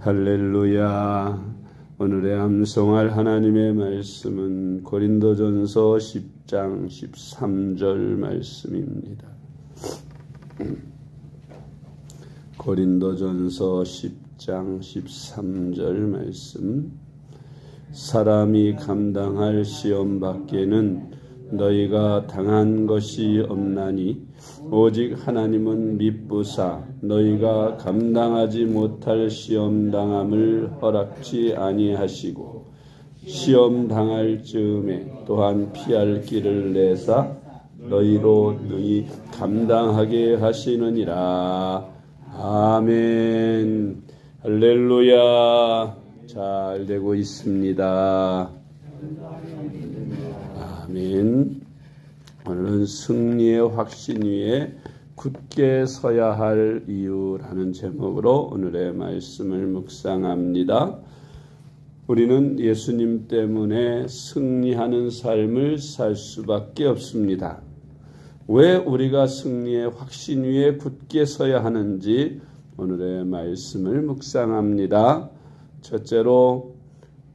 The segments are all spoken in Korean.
할렐루야. 오늘의 암송할 하나님의 말씀은 고린도전서 10장 13절 말씀입니다. 고린도전서 10장 13절 말씀. 사람이 감당할 시험 밖에는 너희가 당한 것이 없나니 오직 하나님은 미쁘사 너희가 감당하지 못할 시험 당함을 허락지 아니하시고 시험 당할 즈음에 또한 피할 길을 내사 너희로 능히 감당하게 하시느니라. 아멘. 할렐루야. 잘 되고 있습니다. 아멘. 오늘은 승리의 확신 위에 굳게 서야 할 이유라는 제목으로 오늘의 말씀을 묵상합니다. 우리는 예수님 때문에 승리하는 삶을 살 수밖에 없습니다. 왜 우리가 승리의 확신 위에 굳게 서야 하는지 오늘의 말씀을 묵상합니다. 첫째로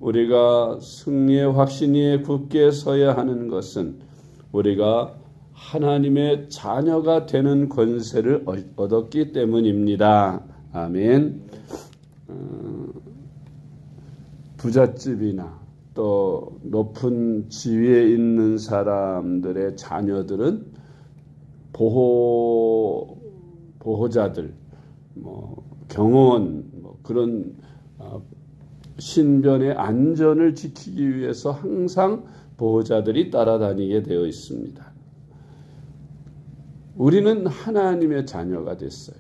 우리가 승리의 확신 위에 굳게 서야 하는 것은 우리가 하나님의 자녀가 되는 권세를 얻었기 때문입니다. 아멘. 부잣집이나 또 높은 지위에 있는 사람들의 자녀들은 보호자들, 경호원, 그런 신변의 안전을 지키기 위해서 항상 보호자들이 따라다니게 되어 있습니다. 우리는 하나님의 자녀가 됐어요.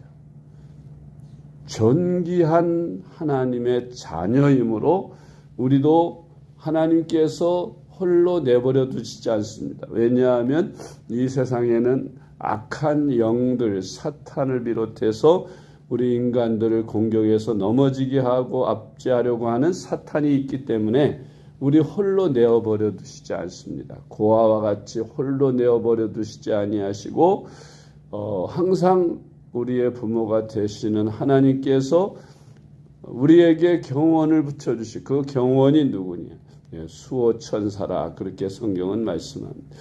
존귀한 하나님의 자녀이므로 우리도 하나님께서 홀로 내버려 두시지 않습니다. 왜냐하면 이 세상에는 악한 영들, 사탄을 비롯해서 우리 인간들을 공격해서 넘어지게 하고 압제하려고 하는 사탄이 있기 때문에 우리 홀로 내어버려 두시지 않습니다. 고아와 같이 홀로 내어버려 두시지 아니하시고 항상 우리의 부모가 되시는 하나님께서 우리에게 경원을 붙여주시고 그 경원이 누구냐? 수호천사라 그렇게 성경은 말씀합니다.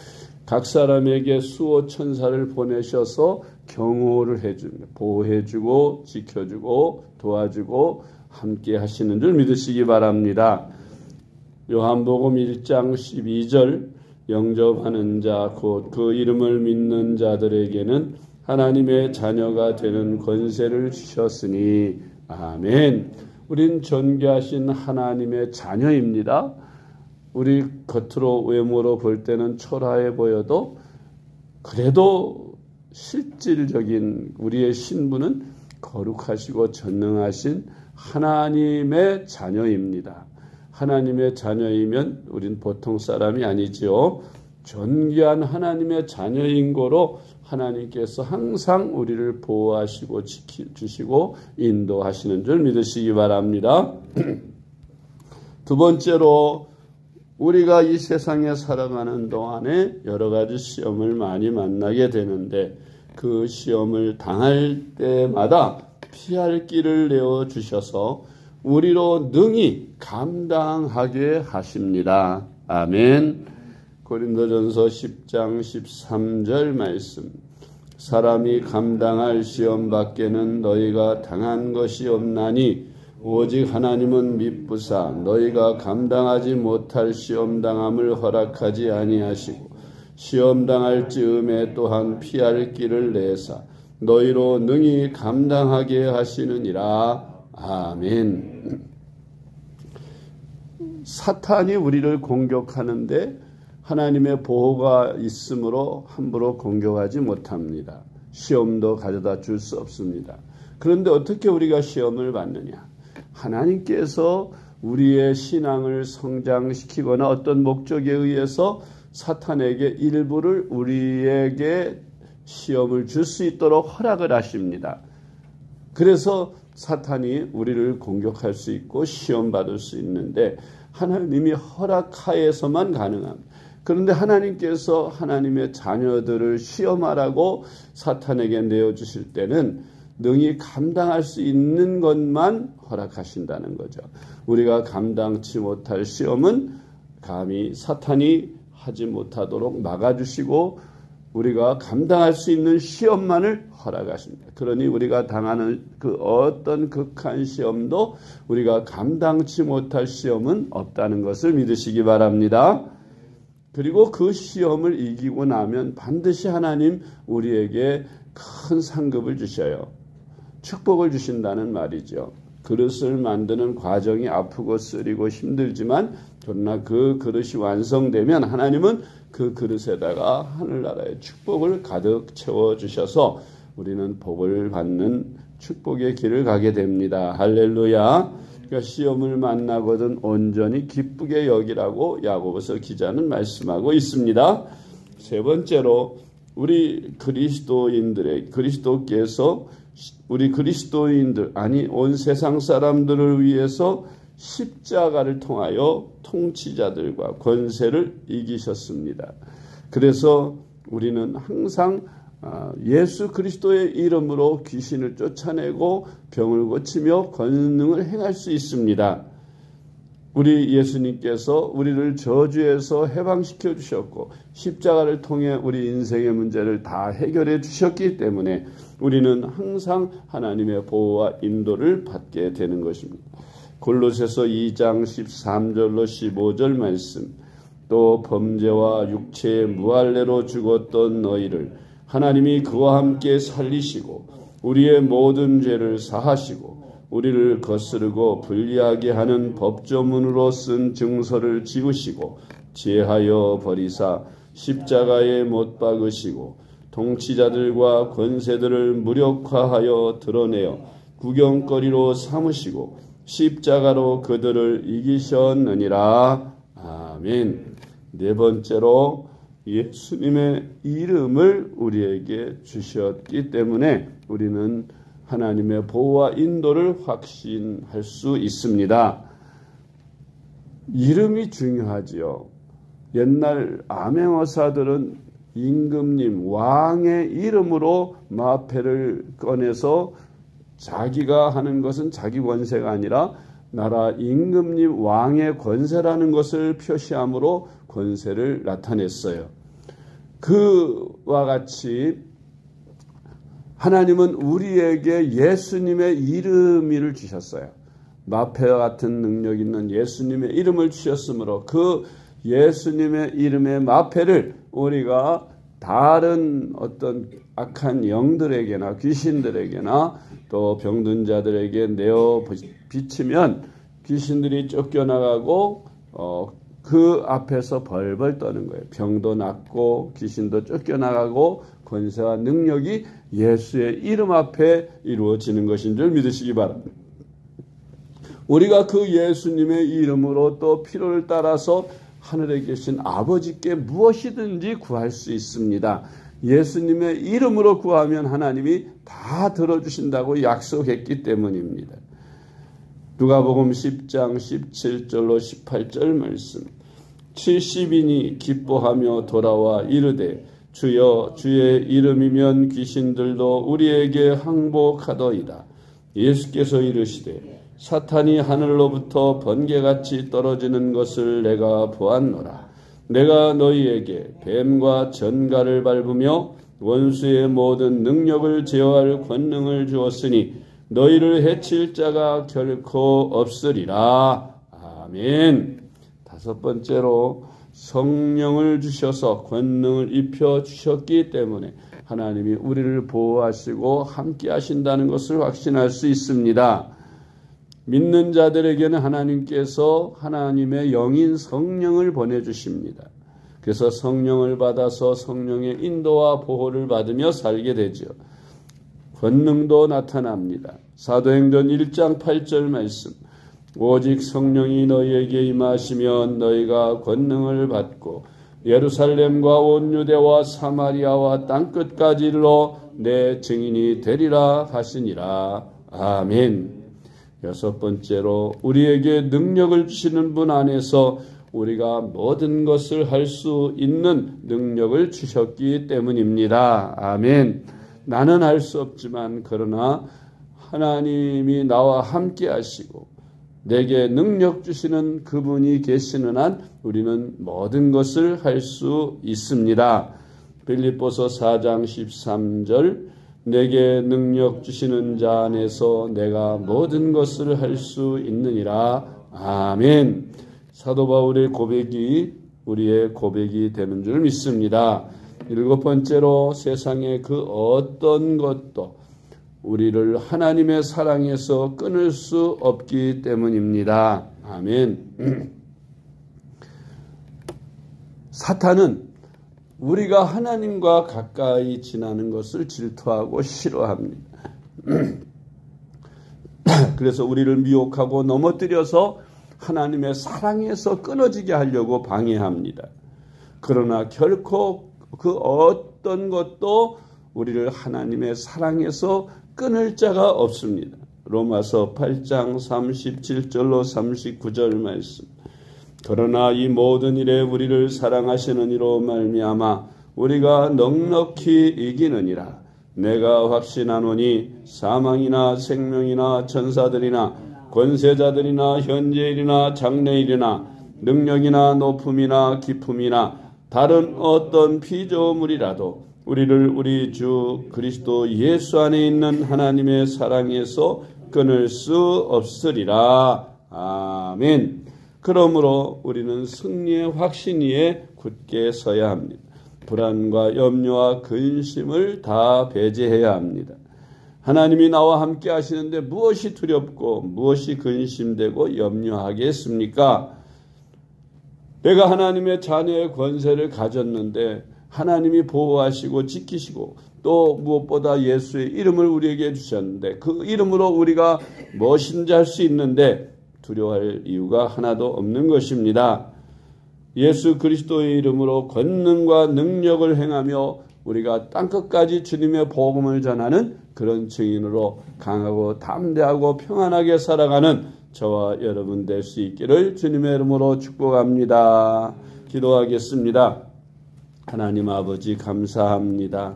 각 사람에게 수호천사를 보내셔서 경호를 해줍니다. 보호해주고 지켜주고 도와주고 함께 하시는 줄 믿으시기 바랍니다. 요한복음 1장 12절 영접하는 자 곧 그 이름을 믿는 자들에게는 하나님의 자녀가 되는 권세를 주셨으니 아멘. 우린 존귀하신 하나님의 자녀입니다. 우리 겉으로 외모로 볼 때는 초라해 보여도 그래도 실질적인 우리의 신분은 거룩하시고 전능하신 하나님의 자녀입니다. 하나님의 자녀이면 우린 보통 사람이 아니지요. 존귀한 하나님의 자녀인 거로 하나님께서 항상 우리를 보호하시고 지켜주시고 인도하시는 줄 믿으시기 바랍니다. 두 번째로 우리가 이 세상에 살아가는 동안에 여러 가지 시험을 많이 만나게 되는데 그 시험을 당할 때마다 피할 길을 내어주셔서 우리로 능히 감당하게 하십니다. 아멘. 고린도전서 10장 13절 말씀. 사람이 감당할 시험 밖에는 너희가 당한 것이 없나니 오직 하나님은 미쁘사 너희가 감당하지 못할 시험 당함을 허락하지 아니하시고 시험 당할 즈음에 또한 피할 길을 내사 너희로 능히 감당하게 하시느니라. 아멘. 사탄이 우리를 공격하는데 하나님의 보호가 있으므로 함부로 공격하지 못합니다. 시험도 가져다 줄 수 없습니다. 그런데 어떻게 우리가 시험을 받느냐? 하나님께서 우리의 신앙을 성장시키거나 어떤 목적에 의해서 사탄에게 일부를 우리에게 시험을 줄 수 있도록 허락을 하십니다. 그래서 사탄이 우리를 공격할 수 있고 시험받을 수 있는데 하나님이 허락하에서만 가능합니다. 그런데 하나님께서 하나님의 자녀들을 시험하라고 사탄에게 내어주실 때는 능히 감당할 수 있는 것만 허락하신다는 거죠. 우리가 감당치 못할 시험은 감히 사탄이 하지 못하도록 막아주시고 우리가 감당할 수 있는 시험만을 허락하십니다. 그러니 우리가 당하는 그 어떤 극한 시험도 우리가 감당치 못할 시험은 없다는 것을 믿으시기 바랍니다. 그리고 그 시험을 이기고 나면 반드시 하나님 우리에게 큰 상급을 주셔요. 축복을 주신다는 말이죠. 그릇을 만드는 과정이 아프고 쓰리고 힘들지만 그러나 그 그릇이 완성되면 하나님은 그 그릇에다가 하늘나라의 축복을 가득 채워주셔서 우리는 복을 받는 축복의 길을 가게 됩니다. 할렐루야. 그러니까 시험을 만나거든 온전히 기쁘게 여기라고 야고보서 기자는 말씀하고 있습니다. 세 번째로 우리 그리스도께서 우리 그리스도인들 아니 온 세상 사람들을 위해서 십자가를 통하여 통치자들과 권세를 이기셨습니다. 그래서 우리는 항상 예수 그리스도의 이름으로 귀신을 쫓아내고 병을 고치며 권능을 행할 수 있습니다. 우리 예수님께서 우리를 저주에서 해방시켜 주셨고 십자가를 통해 우리 인생의 문제를 다 해결해 주셨기 때문에 우리는 항상 하나님의 보호와 인도를 받게 되는 것입니다. 골로새서 2장 13절로 15절 말씀, 또 범죄와 육체의 무할례로 죽었던 너희를 하나님이 그와 함께 살리시고 우리의 모든 죄를 사하시고 우리를 거스르고 불리하게 하는 법조문으로 쓴 증서를 지우시고 제하여 버리사 십자가에 못 박으시고 통치자들과 권세들을 무력화하여 드러내어 구경거리로 삼으시고 십자가로 그들을 이기셨느니라. 아멘. 네 번째로 예수님의 이름을 우리에게 주셨기 때문에 우리는 하나님의 보호와 인도를 확신할 수 있습니다. 이름이 중요하지요. 옛날 암행어사들은 임금님 왕의 이름으로 마패를 꺼내서 자기가 하는 것은 자기 권세가 아니라 나라 임금님 왕의 권세라는 것을 표시함으로 권세를 나타냈어요. 그와 같이 하나님은 우리에게 예수님의 이름을 주셨어요. 마패와 같은 능력 있는 예수님의 이름을 주셨으므로 그 예수님의 이름의 마패를 우리가 다른 어떤 악한 영들에게나 귀신들에게나 또 병든 자들에게 내어 비치면 귀신들이 쫓겨나가고 그 앞에서 벌벌 떠는 거예요. 병도 낫고 귀신도 쫓겨나가고 권세와 능력이 예수의 이름 앞에 이루어지는 것인 줄 믿으시기 바랍니다. 우리가 그 예수님의 이름으로 또 필요를 따라서 하늘에 계신 아버지께 무엇이든지 구할 수 있습니다. 예수님의 이름으로 구하면 하나님이 다 들어주신다고 약속했기 때문입니다. 누가복음 10장 17절로 18절 말씀. 70인이 기뻐하며 돌아와 이르되 주여 주의 이름이면 귀신들도 우리에게 항복하더이다. 예수께서 이르시되 사탄이 하늘로부터 번개같이 떨어지는 것을 내가 보았노라. 내가 너희에게 뱀과 전갈을 밟으며 원수의 모든 능력을 제어할 권능을 주었으니 너희를 해칠 자가 결코 없으리라. 아멘. 다섯 번째로 성령을 주셔서 권능을 입혀 주셨기 때문에 하나님이 우리를 보호하시고 함께 하신다는 것을 확신할 수 있습니다. 믿는 자들에게는 하나님께서 하나님의 영인 성령을 보내주십니다. 그래서 성령을 받아서 성령의 인도와 보호를 받으며 살게 되죠. 권능도 나타납니다. 사도행전 1장 8절 말씀. 오직 성령이 너희에게 임하시면 너희가 권능을 받고 예루살렘과 온 유대와 사마리아와 땅끝까지 일러 내 증인이 되리라 하시니라. 아멘. 여섯 번째로 우리에게 능력을 주시는 분 안에서 우리가 모든 것을 할 수 있는 능력을 주셨기 때문입니다. 아멘. 나는 할 수 없지만 그러나 하나님이 나와 함께 하시고 내게 능력 주시는 그분이 계시는 한 우리는 모든 것을 할 수 있습니다. 빌립보서 4장 13절 내게 능력 주시는 자 안에서 내가 모든 것을 할 수 있느니라. 아멘. 사도 바울의 고백이 우리의 고백이 되는 줄 믿습니다. 7번째로 세상의 그 어떤 것도 우리를 하나님의 사랑에서 끊을 수 없기 때문입니다. 아멘. 사탄은 우리가 하나님과 가까이 지나는 것을 질투하고 싫어합니다. 그래서 우리를 미혹하고 넘어뜨려서 하나님의 사랑에서 끊어지게 하려고 방해합니다. 그러나 결코 그 어떤 것도 우리를 하나님의 사랑에서 끊을 자가 없습니다. 로마서 8장 37절로 39절 말씀. 그러나 이 모든 일에 우리를 사랑하시는 이로 말미암아 우리가 넉넉히 이기느니라. 내가 확신하노니 사망이나 생명이나 천사들이나 권세자들이나 현재일이나 장래일이나 능력이나 높음이나 깊음이나 다른 어떤 피조물이라도 우리를 우리 주 그리스도 예수 안에 있는 하나님의 사랑에서 끊을 수 없으리라. 아멘. 그러므로 우리는 승리의 확신 위에 굳게 서야 합니다. 불안과 염려와 근심을 다 배제해야 합니다. 하나님이 나와 함께 하시는데 무엇이 두렵고 무엇이 근심되고 염려하겠습니까? 내가 하나님의 자녀의 권세를 가졌는데 하나님이 보호하시고 지키시고 또 무엇보다 예수의 이름을 우리에게 주셨는데 그 이름으로 우리가 무엇인지 할 수 있는데 두려워할 이유가 하나도 없는 것입니다. 예수 그리스도의 이름으로 권능과 능력을 행하며 우리가 땅끝까지 주님의 복음을 전하는 그런 증인으로 강하고 담대하고 평안하게 살아가는 저와 여러분 될 수 있기를 주님의 이름으로 축복합니다. 기도하겠습니다. 하나님 아버지 감사합니다.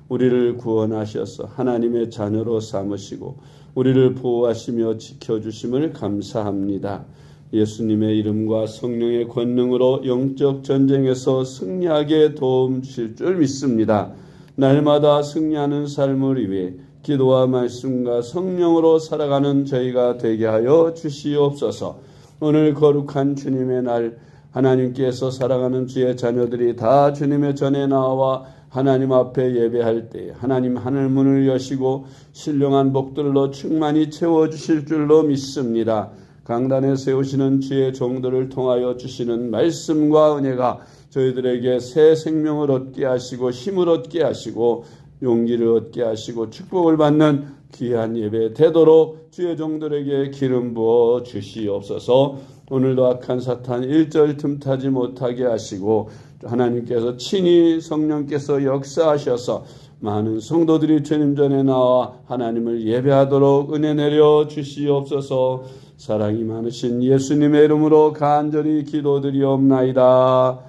우리를 구원하셔서 하나님의 자녀로 삼으시고 우리를 보호하시며 지켜주심을 감사합니다. 예수님의 이름과 성령의 권능으로 영적 전쟁에서 승리하게 도움 주실 줄 믿습니다. 날마다 승리하는 삶을 위해 기도와 말씀과 성령으로 살아가는 저희가 되게 하여 주시옵소서. 오늘 거룩한 주님의 날 하나님께서 사랑하는 주의 자녀들이 다 주님의 전에 나와 하나님 앞에 예배할 때 하나님 하늘 문을 여시고 신령한 복들로 충만히 채워주실 줄로 믿습니다. 강단에 세우시는 주의 종들을 통하여 주시는 말씀과 은혜가 저희들에게 새 생명을 얻게 하시고 힘을 얻게 하시고 용기를 얻게 하시고 축복을 받는 귀한 예배 되도록 주의 종들에게 기름 부어 주시옵소서. 오늘도 악한 사탄 일절 틈타지 못하게 하시고 하나님께서 친히 성령께서 역사하셔서 많은 성도들이 주님 전에 나와 하나님을 예배하도록 은혜 내려 주시옵소서. 사랑이 많으신 예수님의 이름으로 간절히 기도드리옵나이다.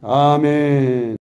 아멘.